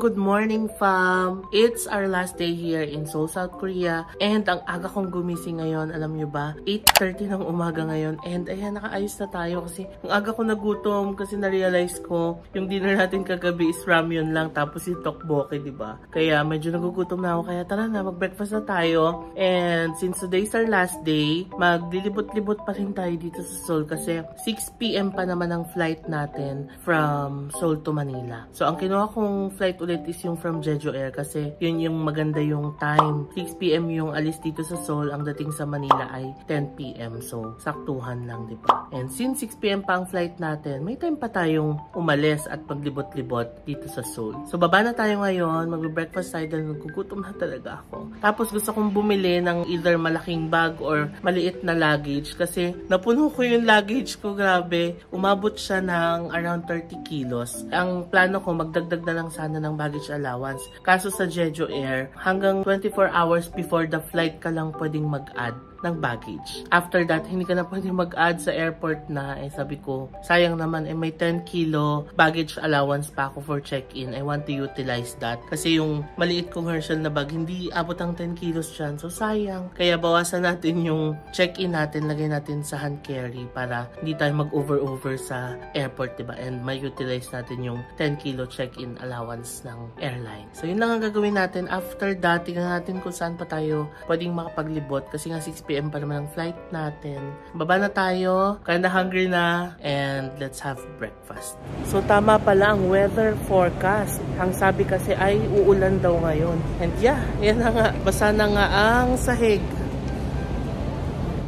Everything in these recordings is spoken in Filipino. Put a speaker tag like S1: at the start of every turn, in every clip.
S1: good morning fam! It's our last day here in Seoul, South Korea. And ang aga kong gumising ngayon, alam nyo ba? 8:30 ng umaga ngayon. And ayan, nakaayos na tayo kasi ang aga ko nagutom kasi na-realize ko yung dinner natin kagabi is ramyun lang tapos yung tteokbokki, diba? Kaya medyo nagugutom na ako. Kaya tara na, mag-breakfast na tayo. And since today's our last day, maglilibot-libot pa rin tayo dito sa Seoul kasi 6 PM pa naman ang flight natin from Seoul to Manila. So ang kinuha kong flight ulit is yung from Jeju Air kasi yun yung maganda yung time. 6 PM yung alis dito sa Seoul, ang dating sa Manila ay 10 PM. So saktuhan lang, diba? And since 6 PM pa ang flight natin, may time pa tayong umalis at paglibot-libot dito sa Seoul. So baba na tayo ngayon, mag-breakfast tayo dahil nagugutom na talaga ako. Tapos gusto kong bumili ng either malaking bag or maliit na luggage kasi napuno ko yung luggage ko, grabe. Umabot siya ng around 30 kilos. Ang plano ko, magdagdag na lang sana ng baggage allowance. Kaso sa Jeju Air, hanggang 24 hours before the flight ka lang pwedeng mag-add ng baggage. After that, hindi ka na pwedeng mag-add sa airport na. Eh sabi ko, sayang naman, may 10 kilo baggage allowance pa ako for check-in. I want to utilize that. Kasi yung maliit kong Herschel na bag, hindi abot ang 10 kilos dyan. So sayang. Kaya bawasan natin yung check-in natin, lagay natin sa hand carry para hindi tayo mag-over sa airport, diba? And may utilize natin yung 10 kilo check-in allowance ng airline. So yun lang ang gagawin natin. After that, tingnan natin kung saan pa tayo pwedeng makapaglibot kasi nga 6 PM pa naman ang flight natin. Baba na tayo, kinda hungry na, and let's have breakfast. So tama pala ang weather forecast. Ang sabi kasi ay uulan daw ngayon. And yeah, yan na nga. Basa na nga ang sahig.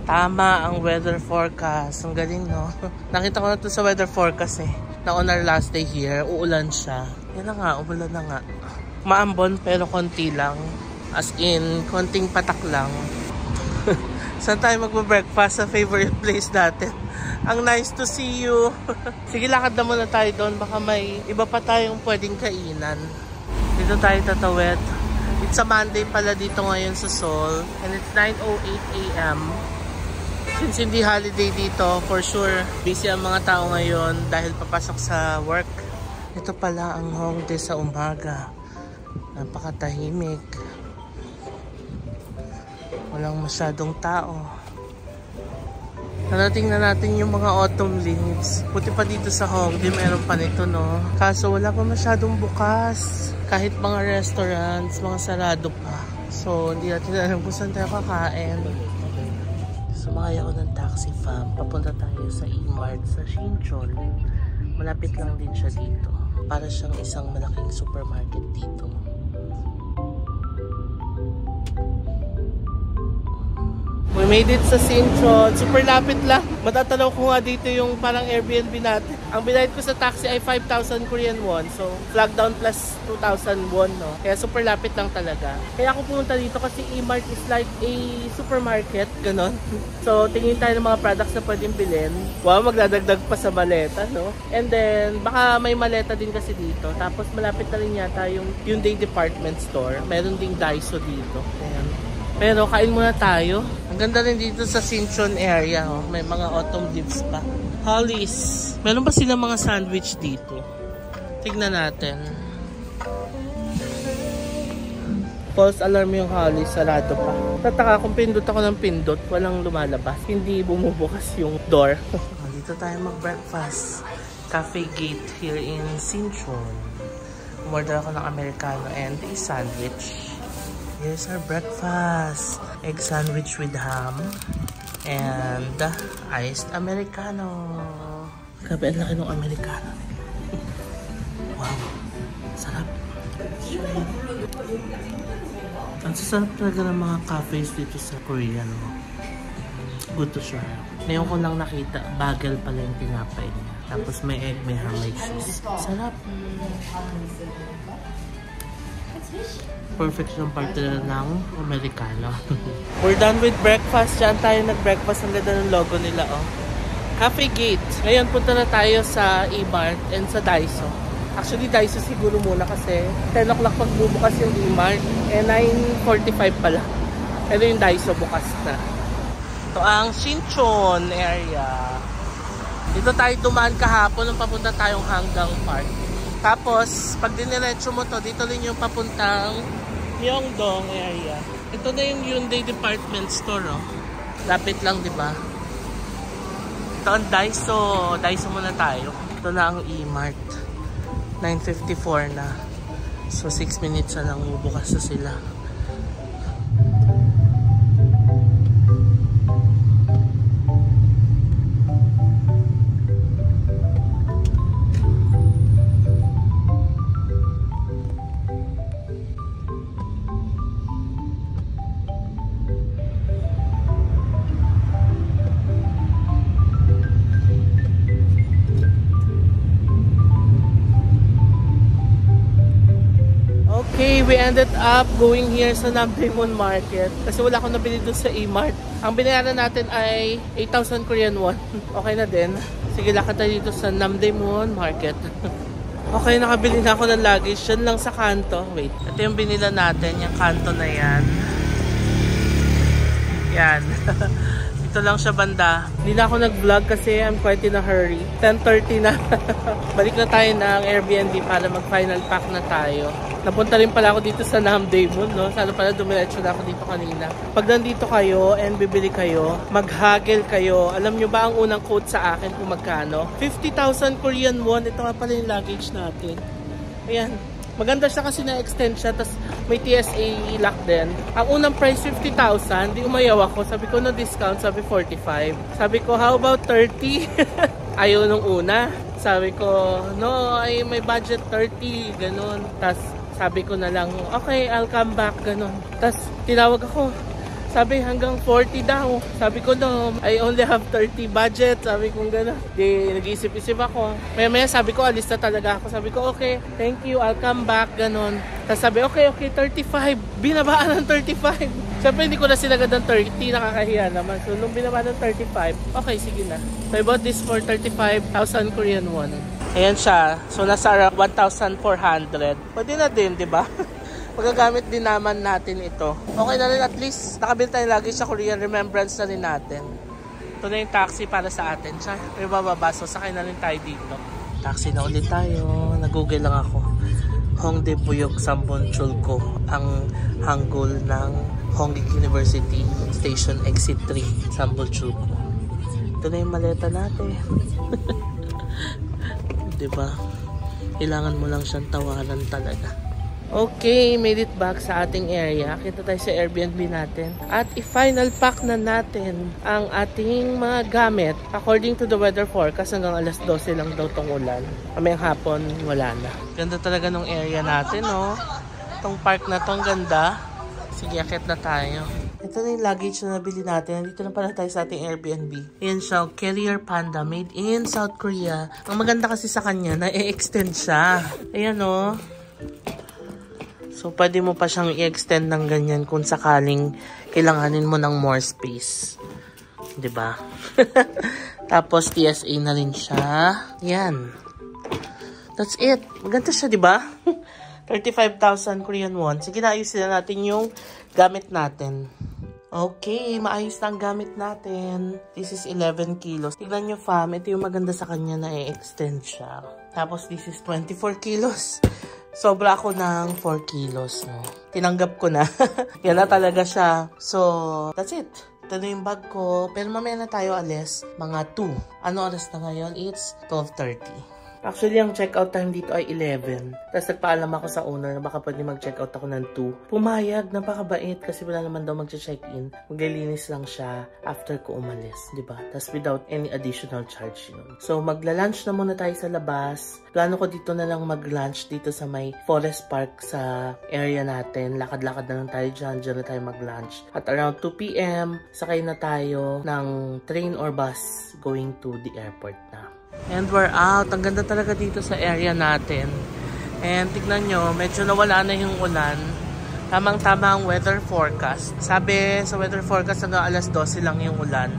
S1: Tama ang weather forecast. Ang galing, no? Nakita ko na to sa weather forecast eh. Na on our last day here, uulan siya. Yan na nga, umulan na nga. Maambon pero konti lang. As in, konting patak lang. Saan tayo magbe-breakfast sa favorite place natin? Ang nice to see you. Sige, lakad na muna tayo doon. Baka may iba pa tayong pwedeng kainan. Dito tayo tatawid. It's a Monday pala dito ngayon sa Seoul. And it's 9:08 AM. Since hindi holiday dito, for sure, busy ang mga tao ngayon dahil papasok sa work. Ito pala ang Hongdae sa umaga. Napakatahimik. Walang masyadong tao. Narating na natin yung mga autumn leaves. Buti pa dito sa Hongdae, meron pa nito, no? Kaso wala pa masyadong bukas. Kahit mga restaurants, mga sarado pa. So, hindi natin alam kung saan tayo kakain. Sumakay ako ng taxi fam. Papunta tayo sa E-Mart sa Shincheon. Malapit lang din siya dito. Para siyang isang malaking supermarket dito. We made it sa Shincheon. Super lapit lang. Matatalaw ko nga dito yung parang Airbnb natin. Ang binayad ko sa taxi ay 5,000 Korean won. So, flag down plus 2,000 won, no? Kaya super lapit lang talaga. Kaya ako pumunta dito kasi E-Mart is like a supermarket. Ganon. So, tingin tayo ng mga products na pwedeng bilhin. Wow, magdadagdag pa sa maleta, no? And then, baka may maleta din kasi dito. Tapos, malapit na rin yata yung Hyundai department store. Meron ding Daiso dito. Ayan. Pero kain muna tayo. Ang ganda rin dito sa Shincheon area. Oh. May mga autumn leaves pa. Hollies. Meron pa sila mga sandwich dito. Tignan natin. False alarm yung Hollies. Sarado pa. Tataka kung pindot ako ng pindot, walang lumalabas. Hindi bumubukas yung door. Dito tayo mag-breakfast. Cafe Gate here in Shincheon. Umorder ako ng Americano and a sandwich. Here's our breakfast. Egg sandwich with ham and iced Americano. Grabe, ang laki ng Americano. Wow, sarap. Ang sasarap talaga ng mga cafes dito sa Korea, no? Good to share. Ngayon ko lang nakita, bagel pala yung tinapay niya. Tapos may egg, may ham, may cheese. Sarap. Perfect yung parte ng Americano. We're done with breakfast. Diyan tayo nag-breakfast. Ang ganda ng logo nila, oh. Cafe Gate. Ngayon, punta na tayo sa E-Mart and sa Daiso. Actually, Daiso siguro muna kasi 10 o'clock magbubukas yung E-Mart. Eh, 9:45 pala. Pero yung Daiso bukas na. Ito ang Shincheon area. Dito tayo dumaan kahapon nung papunta tayong Hanggang Park. Tapos, pag diniretso mo to, dito rin yung papuntang Myeongdong area. Ito na yung Hyundai department store, oh. Lapit lang, di ba? Ito ang Daiso. Daiso muna tayo. Ito na ang E-Mart. 9:54 na. So, 6 minutes na lang bukas na sila. Okay, we ended up going here sa Namdaemun Market kasi wala akong nabili dun sa E-Mart. Ang binayaran natin ay 8,000 Korean won. Okay na din. Sige, lakad tayo dito sa Namdaemun Market. Okay, nakabili na ako ng luggage. Yan lang sa kanto. Wait, ito yung binila natin. Yung kanto na yan. Yan. Ito lang siya banda. Hindi na ako nag-vlog kasi I'm quite in a hurry. 10:30 na. Balik na tayo ng Airbnb para mag-final pack na tayo. Napunta rin pala ako dito sa Namdaemun, no? Sana pala dumiretso na ako dito kanina. Pag nandito kayo and bibili kayo, mag-haggle kayo. Alam nyo ba ang unang quote sa akin kung magkano? 50,000 Korean won. Ito nga pala yung luggage natin. Ayan. Maganda siya kasi na-extend siya, tapos may TSA lock din. Ang unang price, 50,000. Di umayaw ako. Sabi ko, no discount. Sabi, 45. Sabi ko, how about 30? Ayaw nung una. Sabi ko, no, ay may budget 30. Ganun. Tapos, sabi ko na lang, okay, I'll come back. Ganun. Tapos, tinawag ako. Sabi, hanggang 40 daw. Sabi ko, no, I only have 30 budget. Sabi ko, gano'n. Di, nag-isip-isip ako. Maya-maya, sabi ko, alis na talaga ako. Sabi ko, okay, thank you, I'll come back, gano'n. Tapos sabi, okay, 35. Binabaan ng 35. Siyempre, hindi ko na sinagad ng 30. Nakakahiya naman. So, nung binabaan ng 35, okay, sige na. So, I bought this for 35,000 Korean won. Ayan siya. So, nasa 1,400. Pwede na din, di ba? Magagamit din naman natin ito. Okay na rin, at least nakabili tayo lagi sa Korean, remembrance na rin natin. Ito na yung taxi para sa atin. Siya, may bababa. So, sakay na rin tayo dito. Taxi na ulit tayo. Nag-google lang ako. Hongdae Buyok Sambonchulko. Ang hanggol ng Hongik University Station Exit 3, Sambonchulko. Ito na yung maleta natin. Diba? Kailangan mo lang siyang tawaran talaga. Okay, made it back sa ating area. Kita tayo sa Airbnb natin. At i-final pack na natin ang ating mga gamit. According to the weather forecast, hanggang alas 12 lang daw tong ulan. Kamayang hapon, wala na. Ganda talaga nung area natin, no? Itong park na tong ganda. Sige, akit na tayo. Ito na yung luggage na nabili natin. Nandito na pala tayo sa ating Airbnb. Ayan siya, Carrier Panda, made in South Korea. Ang maganda kasi sa kanya, na-extend siya. Ayan, no? So, pwede mo pa siyang i-extend ng ganyan kung sakaling kailanganin mo ng more space. Diba? Tapos, TSA na rin siya. Yan. That's it. Maganda siya, diba? 35,000 Korean won. Sige, naayusin na natin yung gamit natin. Okay, maayos na ang gamit natin. This is 11 kilos. Tignan nyo, fam. Ito yung maganda sa kanya na i-extend siya. Tapos, this is 24 kilos. Sobra ako ng 4 kilos, no? Tinanggap ko na. Yan na talaga siya. So, that's it. Ito na yung bag ko. Pero mamaya na tayo alis. Mga 2. Ano oras na ngayon? It's 12:30. Actually, ang checkout time dito ay 11. Tapos nagpaalam ako sa owner na baka pwede mag-checkout ako ng 2. Pumayag, napakabait kasi wala naman daw mag-check-in. Maglilinis lang siya after ko umalis, diba? Tapos without any additional charge yun. So, magla-lunch na muna tayo sa labas. Plano ko dito na lang mag-lunch dito sa may Forest Park sa area natin. Lakad-lakad na lang tayo dyan. Dyan na tayo mag-lunch. At around 2 p.m., sakay na tayo ng train or bus going to the airport na. And we're out. Ang ganda talaga dito sa area natin. And tignan nyo, medyo nawala na yung ulan. Tamang-tama ang weather forecast. Sabi sa weather forecast hanggang alas 12 lang yung ulan.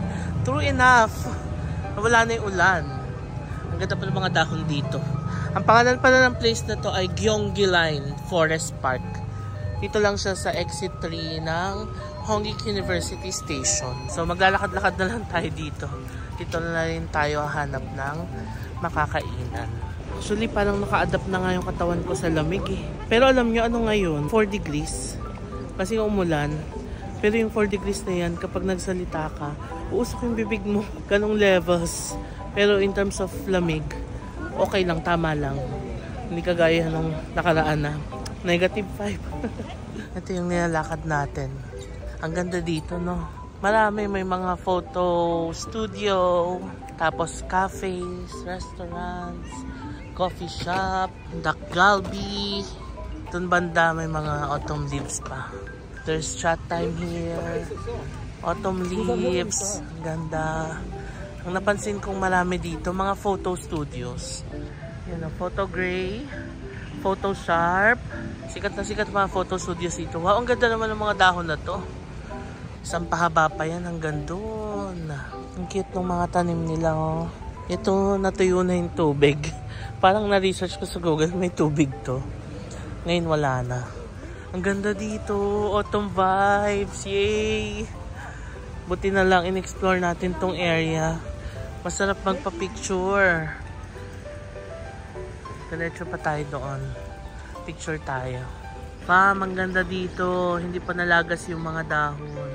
S1: True enough. Nawala na yung ulan. Ang ganda pa ng mga dahon dito. Ang pangalan pala ng place na to ay Gyeonggi Line Forest Park. Dito lang siya sa exit 3 ng Hongik University Station. So maglalakad-lakad na lang tayo dito. dito na rin tayo hanap ng makakainan. Actually, parang naka-adapt na nga yung katawan ko sa lamig eh. Pero alam nyo, ano ngayon? 4 degrees. Kasi umulan. Pero yung 4 degrees na yan, kapag nagsalita ka, uusok yung bibig mo. Ganong levels. Pero in terms of lamig, okay lang, tama lang. Hindi kagaya nung nakaraan na -5. Ito yung nilalakad natin. Ang ganda dito, no? Marami, may mga photo studio, tapos cafes, restaurants, coffee shop, Dak Galbi. Doon banda may mga autumn leaves pa. There's chat time here. Autumn leaves. Ang ganda. Ang napansin kong marami dito, mga photo studios. Yan o, Photo Gray, Photo Sharp. Sikat na sikat mga photo studios dito. Wow, ang ganda naman ng mga dahon na to. Isang pahaba pa yan hanggang doon. Ang cute ng mga tanim nila oh. Ito, natuyo na yung tubig. Parang na-research ko sa Google, may tubig to. Ngayon wala na. Ang ganda dito. Autumn vibes. Yay! Buti na lang in-explore natin tong area. Masarap magpa-picture. Diretso pa tayo doon. Picture tayo. Ma'am, ang ganda dito. Hindi pa nalagas yung mga dahon.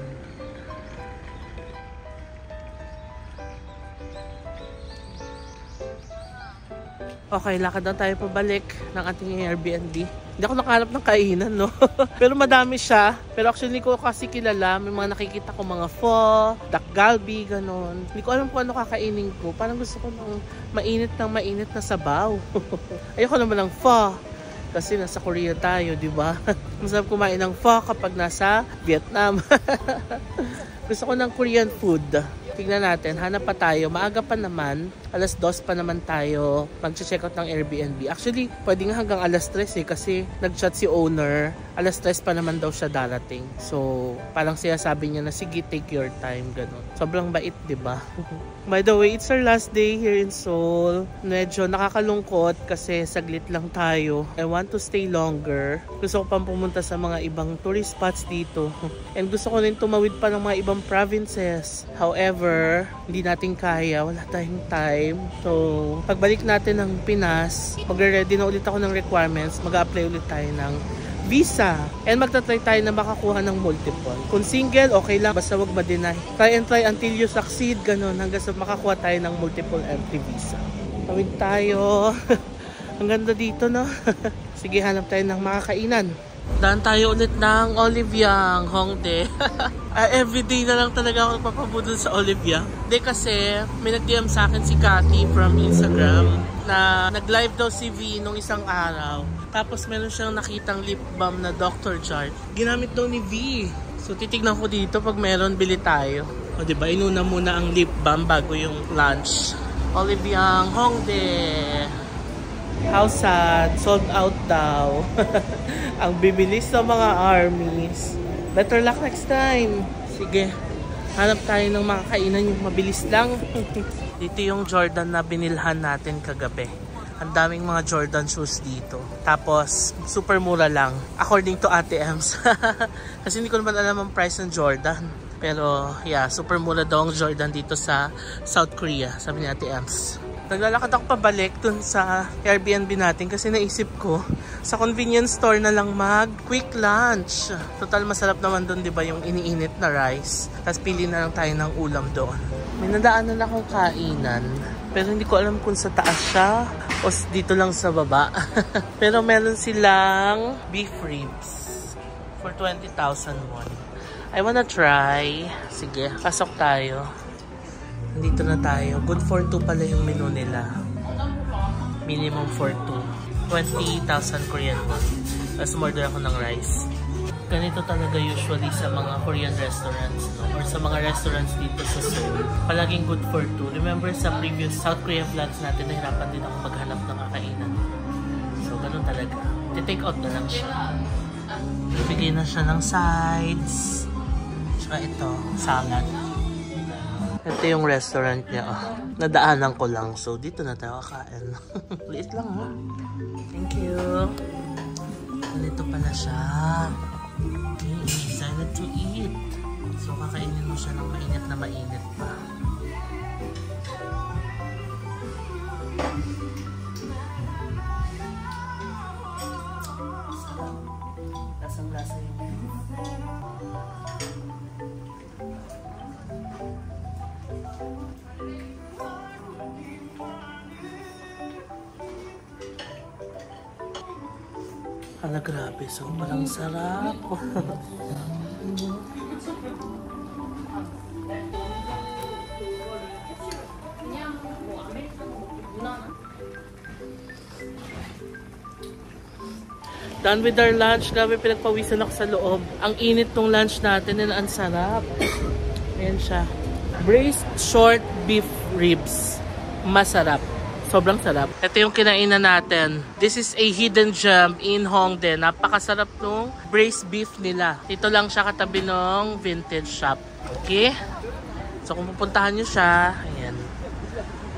S1: Okay, lakad na tayo pabalik ng ating Airbnb. Hindi ako nakahanap ng kainan, no? Pero madami siya. Pero actually, ko kasi kilala. May mga nakikita ko mga pho, Dak Galbi, ganon. Hindi ko alam kung ano kakainin ko. Parang gusto ko ng mainit na sabaw. Ayoko naman ng pho. Kasi nasa Korea tayo, di ba? Masarap kumain ng pho kapag nasa Vietnam. Gusto ko ng Korean food. Tingnan natin, hanap pa tayo. Maaga pa naman. 2:00 pa naman tayo mag-check out ng Airbnb. Actually, pwede nga hanggang 3:00 eh. Kasi nag-chat si owner. 3:00 pa naman daw siya darating. So, parang siya sabi niya na, sige, take your time. Ganun. Sobrang bait, diba? By the way, it's our last day here in Seoul. Medyo nakakalungkot kasi saglit lang tayo. I want to stay longer. Gusto ko pang pumunta sa mga ibang tourist spots dito. And gusto ko rin tumawid pa ng mga ibang provinces. However, hindi natin kaya. Wala tayong time. So, pagbalik natin ng Pinas, magre-ready na ulit ako ng requirements. Mag-a-apply ulit tayo ng visa. And magta-try tayo na makakuha ng multiple. Kung single, okay lang. Basta wag ma-deny. Try and try until you succeed. Ganun. Hanggang sa makakuha tayo ng multiple entry visa. Tawid tayo. Ang ganda dito, no? Sige, hanap tayo ng makakainan. Daan tayo ulit ng Oliviang Hongdae. Everyday na lang talaga ako nagpapabudol sa Oliviang. Hindi kasi may nag-DM sa akin si Cathy from Instagram na nag-live daw si V nung isang araw. Tapos meron siyang nakitang lip balm na Dr. Chart. Ginamit daw ni V. So titignan ko dito pag meron, bili tayo. O diba, inuna muna ang lip balm bago yung lunch. Oliviang Hongdae. How sad. Sold out daw. Ang bibilis sa mga armies. Better luck next time. Sige. Hanap tayo ng makakainan yung mabilis lang. Dito yung Jordan na binilhan natin kagabi. Ang daming mga Jordan shoes dito. Tapos, super mura lang. According to Ate Ems. Kasi hindi ko naman alam ang price ng Jordan. Pero, yeah, super mura daw ang Jordan dito sa South Korea. Sabi ni Ate Ems. Naglalakad ako pabalik dun sa Airbnb natin kasi naisip ko sa convenience store na lang mag-quick lunch. Total masarap naman dun, di ba, yung iniinit na rice. Tapos pili na lang tayo ng ulam doon. May nadaanan akong kainan. Pero hindi ko alam kung sa taas siya o dito lang sa baba. Pero meron silang beef ribs for 20,000 won. I wanna try. Sige, pasok tayo. Dito na tayo. Good for 2 pala yung menu nila. Minimum for 2. 20,000 Korean won. Tapos order ako ng rice. Ganito talaga usually sa mga Korean restaurants, no? Or sa mga restaurants dito sa Seoul. Palaging good for 2. Remember sa previous South Korea vlogs natin, nahirapan din ako maghanap ng kakainan. So, ganun talaga. Take out na lang siya. Bigay na siya ng sides. Tsaka ito, salad. Ito yung restaurant niya. Oh. Nadaanan ko lang. So, dito na tayo kakain. Liit lang, ha? Thank you. Ganito pala siya. Okay, excited to eat. So, kakainin mo siya ng mainit na mainit pa. Lasang-lasa yun. Hala, grabe. Sobrang sarap. Done with our lunch. Grabe, pinagpawisan ako sa loob. Ang init tong lunch natin and ang sarap. Ayan siya. Braised short beef ribs. Masarap. Sobrang sarap. Ito yung kinainan natin. This is a hidden gem in Hongdae. Napakasarap nung braised beef nila. Dito lang siya katabi ng vintage shop. Okay? So kung pupuntahan nyo siya, ayan.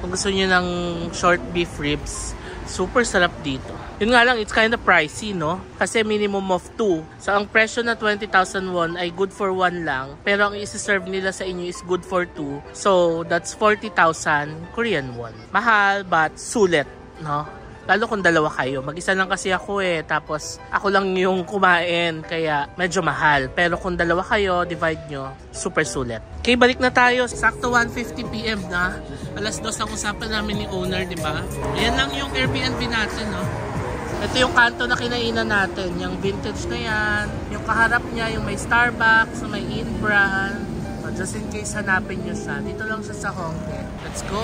S1: Kung gusto nyo ng short beef ribs, super sarap dito. Yun nga lang, it's kind of pricey, no? Kasi minimum of 2. So, ang presyo na 20,000 won ay good for 1 lang. Pero ang isi-serve nila sa inyo is good for 2. So, that's 40,000 Korean won. Mahal, but sulit, no? Lalo kung dalawa kayo. Mag-isa lang kasi ako eh. Tapos, ako lang yung kumain. Kaya, medyo mahal. Pero kung dalawa kayo, divide nyo, super sulit. Okay, balik na tayo. Sakto 1:50 PM na. Alas 2 ang usapan namin ni owner, di ba? Ayan lang yung Airbnb natin, no? Ito yung kanto na kinainan natin. Yung vintage na yan. Yung kaharap niya, yung may Starbucks, may in-brand. So, just in case hanapin nyo siya. Dito lang siya sa Hongdae. Let's go!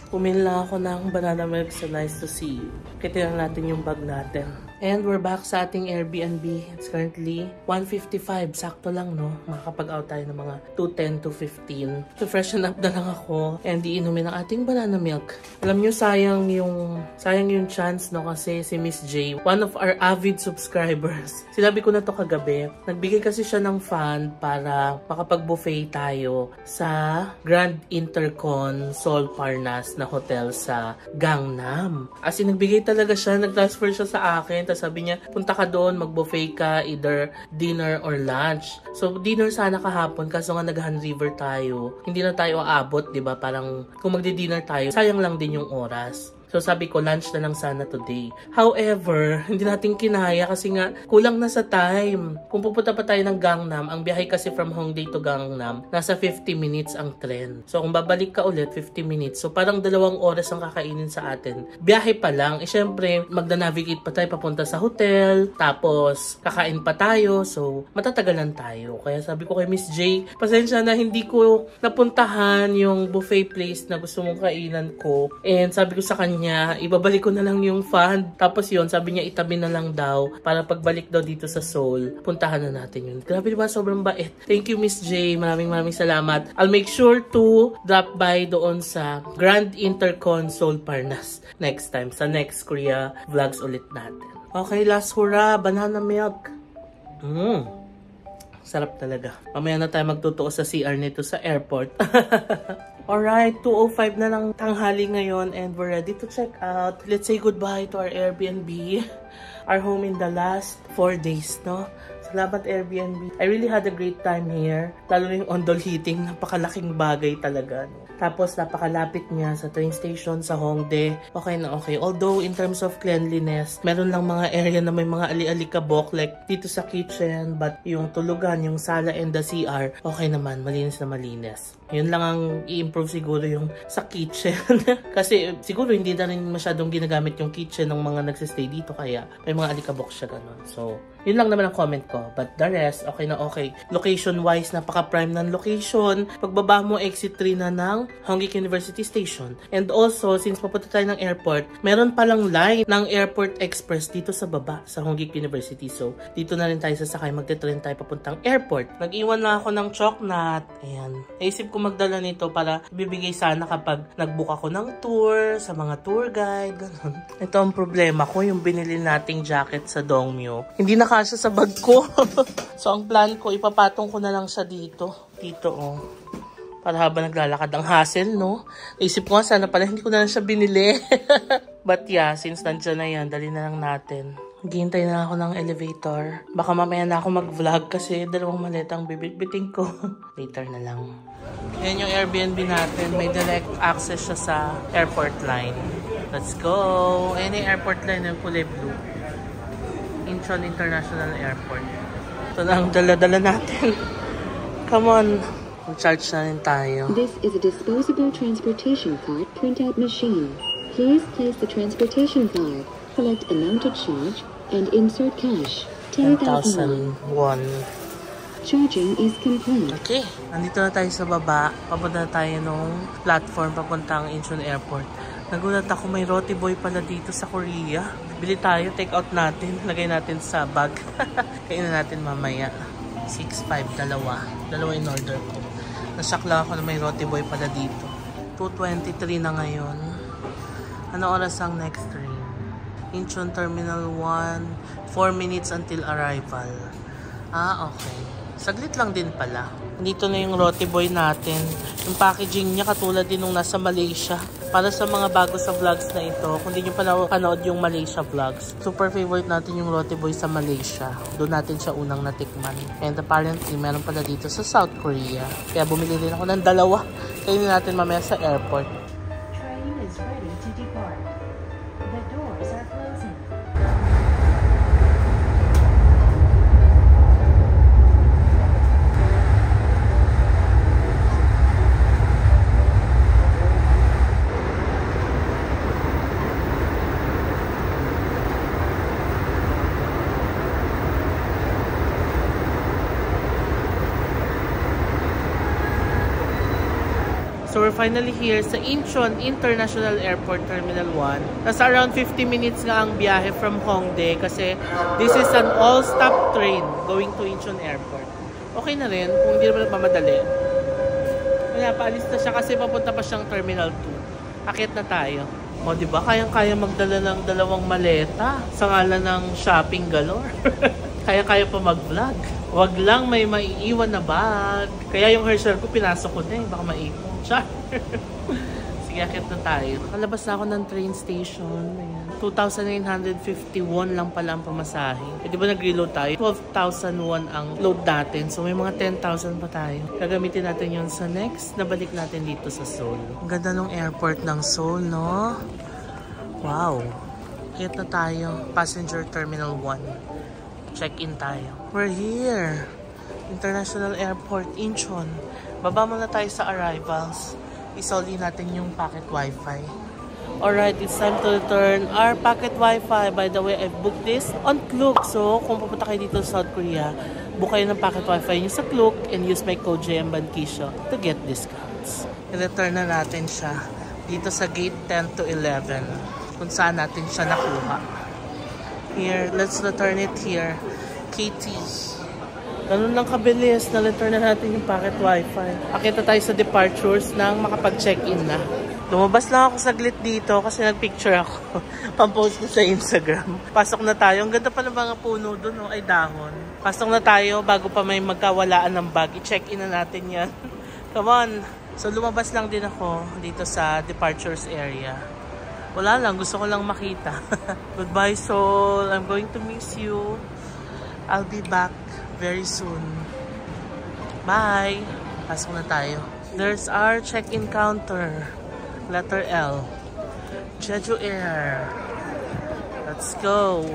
S1: Pumila ako ng banana milk, so nice to see you. Kita lang natin yung bag natin. And we're back sa ating Airbnb. It's currently 1:55. Sakto lang, no? Makakapag-out tayo ng mga 2:10 to 15. So, freshen up na lang ako. And iinumin ang ating banana milk. Alam nyo, sayang yung chance, no? Kasi si Miss J, one of our avid subscribers. Sinabi ko na to kagabi. Nagbigay kasi siya ng fund para makapag-buffet tayo sa Grand Intercon Seoul Parnas na hotel sa Gangnam. As in, nagbigay talaga siya. Nag-transfer siya sa akin. Tapos sabi niya, punta ka doon, mag-buffet ka, either dinner or lunch. So, dinner sana kahapon, kaso nga nag-Han River tayo. Hindi na tayo aabot, di ba? Parang kung magdi-dinner tayo, sayang lang din yung oras. So sabi ko, lunch na lang sana today. However, hindi natin kinaya kasi nga kulang na sa time. Kung pupunta pa tayo ng Gangnam, ang biyahe kasi from Hongdae to Gangnam, nasa 50 minutes ang tren. So kung babalik ka ulit, 50 minutes. So parang 2 oras ang kakainin sa atin. Biyahe pa lang. Syempre, magna-navigate pa tayo papunta sa hotel. Tapos, kakain pa tayo. So, matatagalan tayo. Kaya sabi ko kay Miss J, pasensya na hindi ko napuntahan yung buffet place na gusto mong kainan ko. And sabi ko sa kanya, ibabalik ko na lang yung fund. Tapos yun, sabi niya itabi na lang daw para pagbalik daw dito sa Seoul, puntahan na natin yun. Grabe diba? Sobrang bait. Thank you, Miss J. Maraming salamat. I'll make sure to drop by doon sa Grand Intercon Seoul Parnas next time. Sa next Korea vlogs ulit natin. Okay, last hurrah. Banana milk. Sarap talaga. Mamaya na tayo magtutuo sa CR nito sa airport. Alright, 2:05 na lang tanghali ngayon and we're ready to check out. Let's say goodbye to our Airbnb. Our home in the last 4 days, no? Salamat Airbnb. I really had a great time here. Lalo na yung ondol heating, napakalaking bagay talaga, no? Tapos napakalapit niya sa train station sa Hongdae. Okay na okay. Although in terms of cleanliness, meron lang mga area na may mga ali-alikabok like dito sa kitchen, but yung tulugan, yung sala and the CR, okay naman, malinis na malinis. Yun lang ang i-improve siguro yung sa kitchen. Kasi siguro hindi na rin masyadong ginagamit yung kitchen ng mga nagsistay dito kaya may mga alikabok siya ganun. So, yun lang naman ang comment ko. But the rest, okay na okay. Location-wise, napaka-prime ng location. Pagbaba mo, exit 3 na ng Hongik University Station. And also, since papunta tayo ng airport, meron palang line ng Airport Express dito sa baba, sa Hongik University. So, dito na rin tayo sasakay. Magte-train tayo papuntang airport. Nag-iwan na ako ng choknat. Ayan. Naisip ko magdala nito para bibigay sana kapag nag-book ako ng tour, sa mga tour guide, ganun. Ito ang problema ko, yung binili nating jacket sa Dongmyo. Hindi na kasya sa bag ko. So, ang plan ko, ipapatong ko na lang siya dito. Dito, oh. Para habang naglalakad ang hassle, no? Naisip ko nga, sana pala hindi ko na lang siya binili. But yeah, since nandiyan na yan, dali na lang natin. Hintay na ako ng elevator. Baka mamaya na ako mag-vlog kasi dalawang maletang bibitbiting ko. Later na lang. Yan yung Airbnb natin. May direct access siya sa airport line. Let's go! Ayan yung airport line ng kulay blue. Incheon International Airport. Ito na ang dala-dala natin. Come on! Mag-charge na rin tayo.
S2: This is a disposable transportation card printout machine. Please place the transportation card. Select amount to charge and insert cash. 10,000
S1: won.
S2: Charging is complete.
S1: Okay, nandito na tayo sa baba. Papunta na tayo nung platform papuntang Incheon Airport. Nagulat ako, may roti boy pala dito sa Korea. Bili tayo, take out natin. Lagay natin sa bag. Kainin natin mamaya. 6.5, dalawa in order ko. Nasakla ako na may roti boy pala dito. 2:23 na ngayon. Ano oras ang next train? Incheon Terminal 1, 4 minutes until arrival. Ah, okay. Saglit lang din pala. Dito na yung roti boy natin. Yung packaging niya katulad din nung nasa Malaysia. Para sa mga bago sa vlogs na ito, kung di nyo pa napanood yung Malaysia vlogs, super favorite natin yung roti boy sa Malaysia. Doon natin siya unang natikman. And apparently, meron pala dito sa South Korea. Kaya bumili din ako ng dalawa. Kainin natin mamaya sa airport.
S2: Train is ready to depart. The doors are closing.
S1: So we're finally here sa Incheon International Airport Terminal 1. Nasa around 50 minutes nga ang biyahe from Hongdae kasi this is an all-stop train going to Incheon Airport. Okay na rin kung hindi naman mamadali. Kaya paalis na siya kasi papunta pa siyang Terminal 2. Akit na tayo. O diba, kayang-kaya magdala ng dalawang maleta sa ngalan ng shopping galore. Kaya-kaya pa mag-vlog. Wag lang may maiiwan na bag. Kaya yung Herschel ko pinasok ko na eh. Baka maiwan. Char. Sige, akit na tayo. Kalabas na ako ng train station. Ayan. 2,951 lang pala ang pamasahe. Eh, di ba nag-reload tayo? 12,001 ang load natin. So may mga 10,000 pa tayo. Gagamitin natin yun sa next. Nabalik natin dito sa Seoul. Ang ganda ng airport ng Seoul, no? Wow. Akit na tayo. Passenger Terminal 1. Check-in tayo. We're here. International Airport, Incheon. Baba muna tayo sa arrivals. Isolve natin yung packet wifi. Alright, it's time to return our packet wifi. By the way, I booked this on Klook. So, kung pupunta kayo dito sa South Korea, book kayo ng packet wifi nyo sa Klook and use my code JMBankisho to get discounts. I-return na natin siya dito sa gate 10 to 11 kung saan natin siya nakuha. Here, let's return it here. KT. Ganun lang kabilis, na-return na natin yung packet wifi. Akita tayo sa departures nang makapag-check-in na. Lumabas lang ako saglit dito kasi nagpicture ako. Pampost ko sa Instagram. Pasok na tayo. Ang ganda pa ng mga puno doon, no? Ay dahon. Pasok na tayo bago pa may magkawalaan ng bag. I-check-in na natin yan. Come on. So lumabas lang din ako dito sa departures area. Wala lang, gusto ko lang makita. Goodbye Seoul. I'm going to miss you. I'll be back very soon. Bye! Pasok na tayo. There's our check-in counter. Letter L. Jeju Air. Let's go!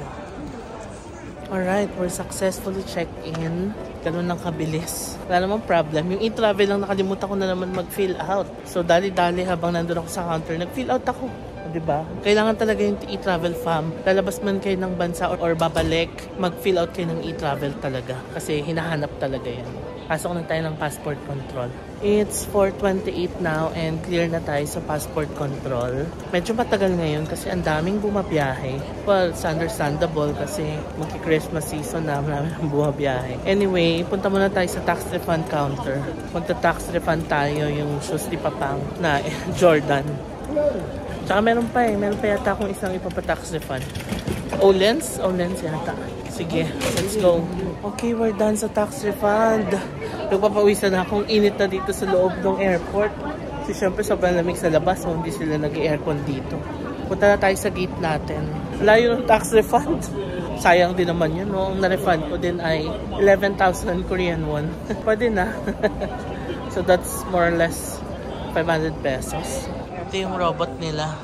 S1: Alright, we're successfully checked in. Ganun lang kabilis. Wala namang problem. Yung e-travel lang nakalimutan ko na naman mag-fill out. So, dali-dali habang nandun ako sa counter, nag-fill out ako. Diba? Kailangan talaga yung e-travel fam. Lalabas man kayo ng bansa or babalik, mag-fill out kayo ng e-travel talaga. Kasi hinahanap talaga yan. Pasok na tayo ng passport control. It's 4:28 now and clear na tayo sa passport control. Medyo matagal ngayon kasi ang daming bumabiyahe. Well, it's understandable kasi magki-Christmas season na marami ng bumabiyahe. Anyway, punta muna tayo sa tax refund counter. Magta-tax refund tayo yung shoes ni Papang na Jordan. Tsaka meron pa yata akong isang ipapatax refund. Olens? Olens yata. Sige, let's go. Okay, we're done sa tax refund. Nagpapawisan na akong init na dito sa loob ng airport. Kasi syempre sobrang lamig sa labas, so hindi sila nag-aircon dito. Punta na tayo sa gate natin. Layo ng tax refund. sayang din naman yun, no? Ang na-refund ko din ay 11,000 Korean won. Pwede na. So that's more or less 500 pesos. Ito yung robot nila.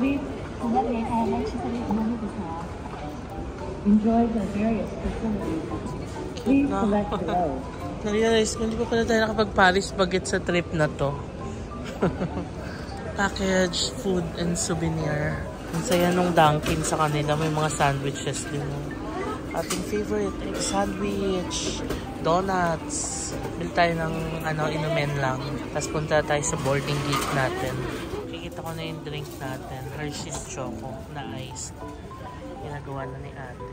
S2: Enjoy the various facilities. Please select below.
S1: Na-realize ko, hindi ko pala tayo nakapag-Paris baguette sa trip na to. Package, food, and souvenir. Ang saya nung Dunkin sa kanila. May mga sandwiches din. Ating favorite, egg sandwich, donuts. Bili tayo ng inumin lang. Tapos punta tayo sa boarding gate natin. Kikita ko na yung drink natin. Hershey's Choco na ice. Ginagawa na ni ate.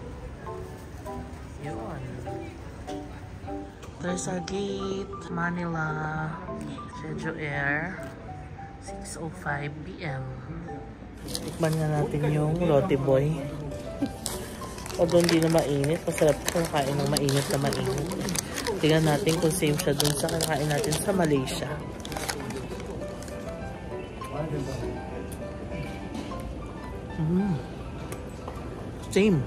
S1: Yun. There's our gate. Manila. Jeju Air. 6:05 PM. Tikman nga natin yung Roti Boy. Although hindi na mainit. Masarap kumakain ng mainit na mainit. Tingnan natin kung same siya dun sa kinakain natin sa Malaysia. Same.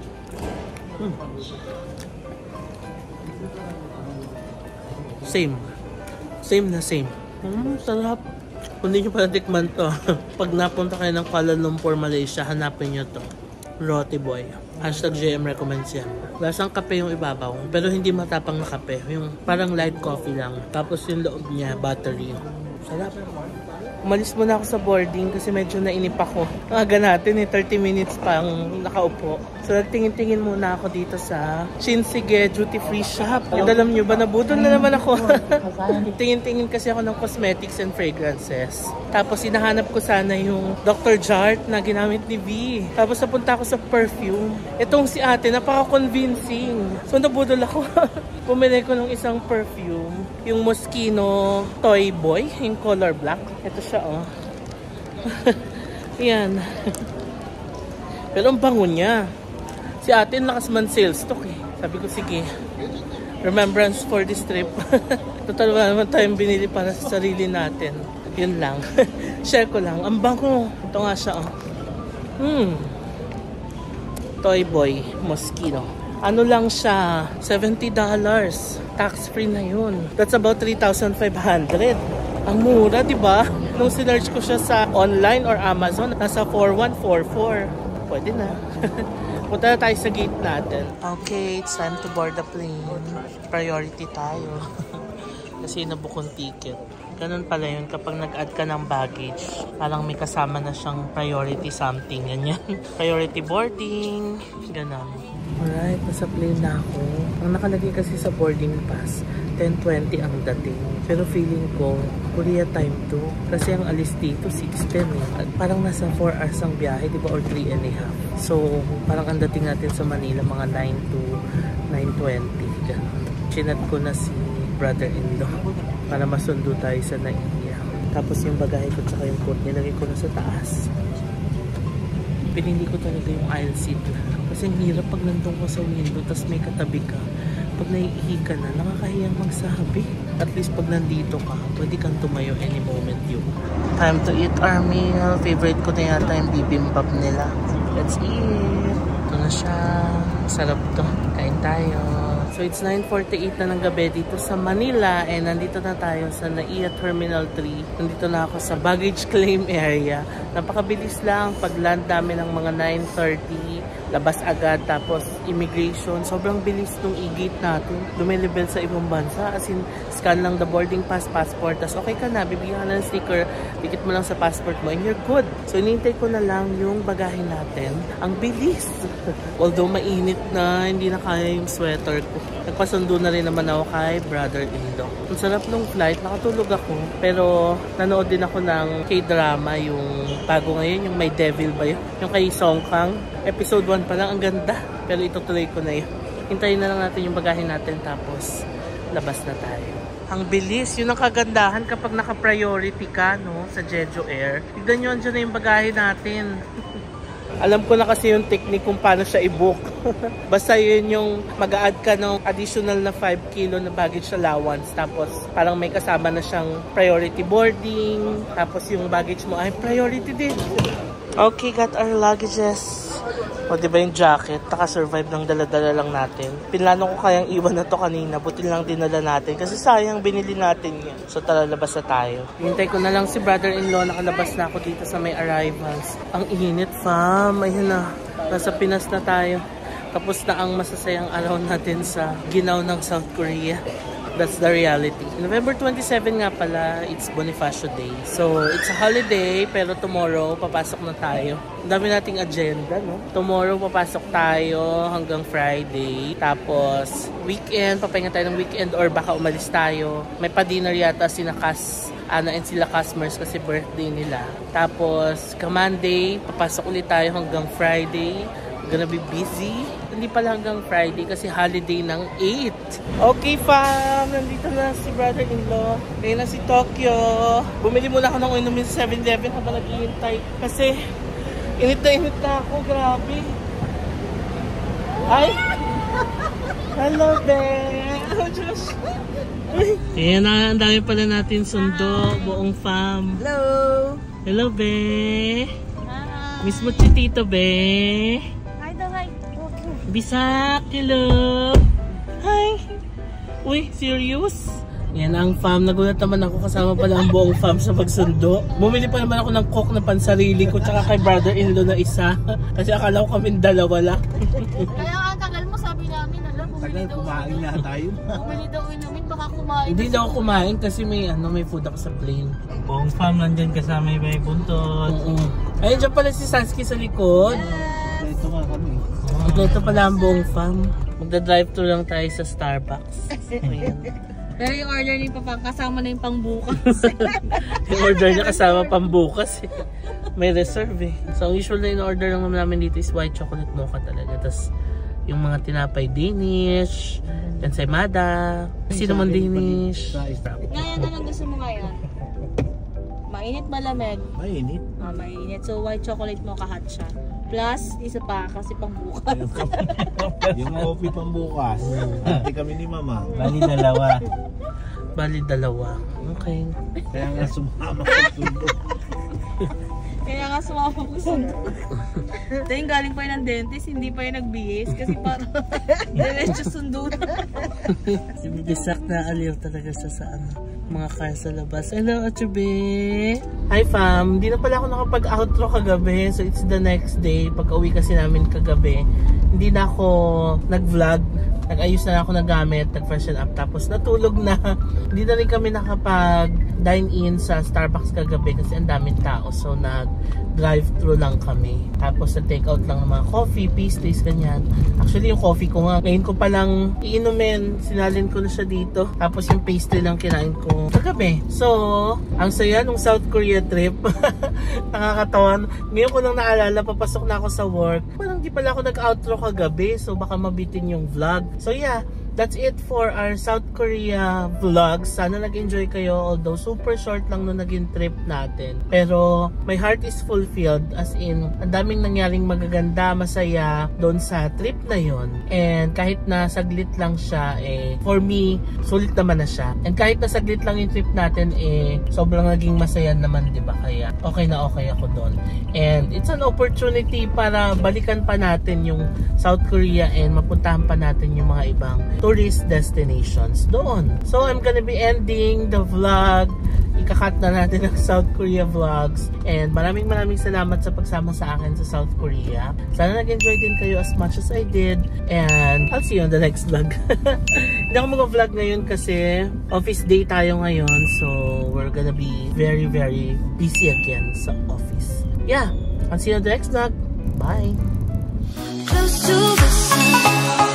S1: Same. Same na same. Sarap. Kung hindi nyo pa natikman to, pag napunta kayo ng Kuala Lumpur, Malaysia, hanapin nyo to. Roti Boy. #JM recommends yan. Lasang kape yung ibabaw, pero hindi matapang na kape. Yung parang light coffee lang. Tapos yung loob niya, buttery. Sarap. Umalis muna ako sa boarding kasi medyo nainip ako. Ang aga natin 30 minutes pang nakaupo. So nagtingin-tingin muna ako dito sa Shinsegae Duty Free Shop. And alam nyo ba, nabudol na naman ako. Tingin-tingin kasi ako ng cosmetics and fragrances. Tapos hinahanap ko sana yung Dr. Jart na ginamit ni V. Tapos napunta ako sa perfume. Itong si ate, napaka-convincing. So nabudol ako. Pumili ko ng isang perfume. Yung Moschino Toy Boy, yung color black. Ito siya, oh. Yan. Pero ang bango niya. Si ate, lakas man sales stock eh. Sabi ko, sige. Remembrance for this trip. Total wala naman tayong binili para sa sarili natin. Yun lang. Share ko lang. Ang bango. Ito nga siya, oh. Toy Boy Moschino. Ano lang siya? $70. Tax-free na yun. That's about 3,500. Ang mura, di ba? Nung sinerch ko siya sa online or Amazon, nasa 4,144. Pwede na. Punta na tayo sa gate natin. Okay, it's time to board the plane. Priority tayo. Kasi nabukong ticket. Ganun pala yun kapag nag-add ka ng baggage. Parang may kasama na siyang priority something. Ganyan. Priority boarding. Ganun. Alright, nasa plane na ako. Ang nakalagay kasi sa boarding pass, 10:20 ang dating. Pero feeling ko, Korea time 2. Kasi ang alis dito, 6:10 eh. At parang nasa 4 hours ang biyahe, di ba? Or 3 and a half. So, parang ang dating natin sa Manila, mga 9 to 9:20. Ganun. Chinat ko na si brother-in-law para masundo tayo sa Naiya. Tapos yung bagahe ko tsaka yung coat, nilagay ko na sa taas. Pinili ko talaga yung aisle seat. Kasi ang hirap pag nandun ko sa window, tapos may katabi ka. Pag naiihi ka na, nakakahiyang magsabi. At least pag nandito ka, pwede kang tumayo any moment yun. Time to eat our meal. Favorite ko na yata yung bibimbap nila. Let's eat. Ito na siya. Sarap to. Kain tayo. So it's 9:48 na ng gabi dito sa Manila and nandito na tayo sa Naiya Terminal 3. Nandito na ako sa baggage claim area. Napakabilis lang. Pag-land namin ng mga 9:30. Labas agad, tapos immigration. Sobrang bilis nung i-gate natin. Lumilibel sa ibang bansa. As in, scan lang the boarding pass, passport. Tapos okay ka na, bibigyan ka ng sticker. Dikit mo lang sa passport mo and you're good. So inintay ko na lang yung bagahe natin. Ang bilis. Although mainit na, hindi na kaya yung sweater ko. Nagpasundo na rin naman ako kay brother-in-law. Ang sarap nung flight, nakatulog ako. Pero nanood din ako ng K-drama, yung bago ngayon, yung May Devil ba yun? Yung kay Song Kang. Episode 1 pa lang, ang ganda. Pero itutuloy ko na yun. Hintayin na lang natin yung bagahe natin tapos labas na tayo. Ang bilis. Yun ang kagandahan kapag naka-priority ka, no, sa Jeju Air. Tignan nyo, andyan na yung bagahe natin. Alam ko na kasi yung technique kung paano siya i-book. Basta yun yung mag-a-add ka ng additional na 5 kilo na baggage allowance. Tapos parang may kasama na siyang priority boarding. Tapos yung baggage mo ay priority din. Okay, got our luggages. O diba yung jacket, naka-survive ng dala-dala lang natin. Pinlano ko kayang iwan na to kanina, buti lang dinala natin. Kasi sayang binili natin yan. So tara, labas na tayo. Hintay ko na lang si brother-in-law, nakalabas na ako dito sa may arrivals. Ang init fam, ayun na. Nasa Pinas na tayo. Tapos na ang masasayang araw natin sa ginaw ng South Korea. That's the reality. November 27 nga pala, it's Bonifacio Day. So, it's a holiday, pero tomorrow, papasok na tayo. Ang dami nating agenda, no? Tomorrow, papasok tayo hanggang Friday. Tapos, weekend, papahinga tayo ng weekend or baka umalis tayo. May pa-dinner yata sina Ana and sila customers kasi birthday nila. Tapos, ka-Monday, papasok ulit tayo hanggang Friday. Gonna be busy. Hindi pala hanggang Friday kasi holiday ng 8. Okay fam, nandito na si brother-in-law. Ngayon na si Tokyo. Bumili muna ako ng inumin sa 7-Eleven habang naghihintay. Kasi init na ako, grabe. Ay! Hello there! Oh, Josh! Ayan na, ang dami pala natin sundo, buong fam.
S3: Hello!
S1: Hello, be!
S3: Hi!
S1: Miss mo si Tito, be!
S3: Hi daw, hi!
S1: Bisak! Hello! Hi! Uy, serious? Yan ang fam. Nagulat naman ako kasama pala ang buong fam sa pagsundo. Bumili pa naman ako ng coke na pansarili ko tsaka kay brother-in-law na isa. Kasi akala ko kami dalawa lang.
S3: Kaya ang tagal mo, sabi namin, alam, bumili daw.
S4: Kumain na tayo.
S3: Bumili daw namin, baka kumain.
S1: Hindi daw ako kumain kasi may food ako sa plane.
S4: Buong fam nandyan kasama yung may buntot.
S1: Ayun dyan pala si Sansky sa likod.
S4: Ito nga kami.
S1: Ito pala ang buong fam. Magda-drive-thru lang tayo sa Starbucks. Ayan.
S3: Pero yung order ni Papa, kasama na yung pangbukas.
S1: Yung order niya kasama pambukas eh. May reserve eh. So ang usual na in-order lang namin dito is white chocolate mocha talaga. Tapos yung mga tinapay Danish, ensaymada, cinnamon Danish.
S3: Ngayon, anong gusto mo ngayon? Mainit malamig?
S4: Mainit.
S3: Mainit. So white chocolate mocha hot siya. Plus, isa pa kasi pangbukas.
S4: Yung coffee pang bukas. Ate kami ni Mama.
S1: Bali dalawa. Okay.
S4: Kaya nga sumama sa sundo.
S3: Kaya nga sumama ko sundo. Ito yung galing pa yun ng dentist, hindi pa yun nagbihis. Kasi parang diretso sundo na.
S1: Yung bisak na aliw talaga sa mga car sa labas. Hello, Achube! Hi fam! Hindi na pala ako nakapag-outro kagabi. So it's the next day. Pag-uwi kasi namin kagabi, hindi na ako nag-vlog. Nag-ayos na ako ng gamit, nag-freshen up. Tapos natulog na. Hindi na rin kami nakapag-dine-in sa Starbucks kagabi kasi ang daming tao. So nag-drive-thru lang kami. Tapos nag-take out lang ng mga coffee, pastries, ganyan. Actually yung coffee ko nga, ngayon ko palang iinumin. Sinalin ko na siya dito. Tapos yung pastry lang kinain ko kagabi. So, ang saya nung South Korea trip. Nakakatawan. Ngayon ko lang naalala, papasok na ako sa work. Parang di pala ako nag-outro kagabi. So baka mabitin yung vlog. So yeah, that's it for our South Korea vlog. Sana nag-enjoy kayo, although super short lang nung naging trip natin. Pero my heart is fulfilled, as in, ang daming nangyaring magaganda, masaya doon sa trip na yon. And kahit na saglit lang siya, for me, sulit naman na siya. And kahit na saglit lang yung trip natin, sobrang naging masaya naman, di ba? Kaya okay na okay ako doon. And it's an opportunity para balikan pa natin yung South Korea and mapuntahan pa natin yung mga ibang tourist destinations doon. So I'm gonna be ending the vlog. Ikakat na natin ang South Korea vlogs. And maraming salamat sa pagsama sa akin sa South Korea. Sana nag-enjoy din kayo as much as I did. And I'll see you on the next vlog. Hindi ako mag-vlog ngayon kasi office day tayo ngayon. So we're gonna be very busy again sa office. Yeah, I'll see you on the next vlog. Bye! Close to the sun.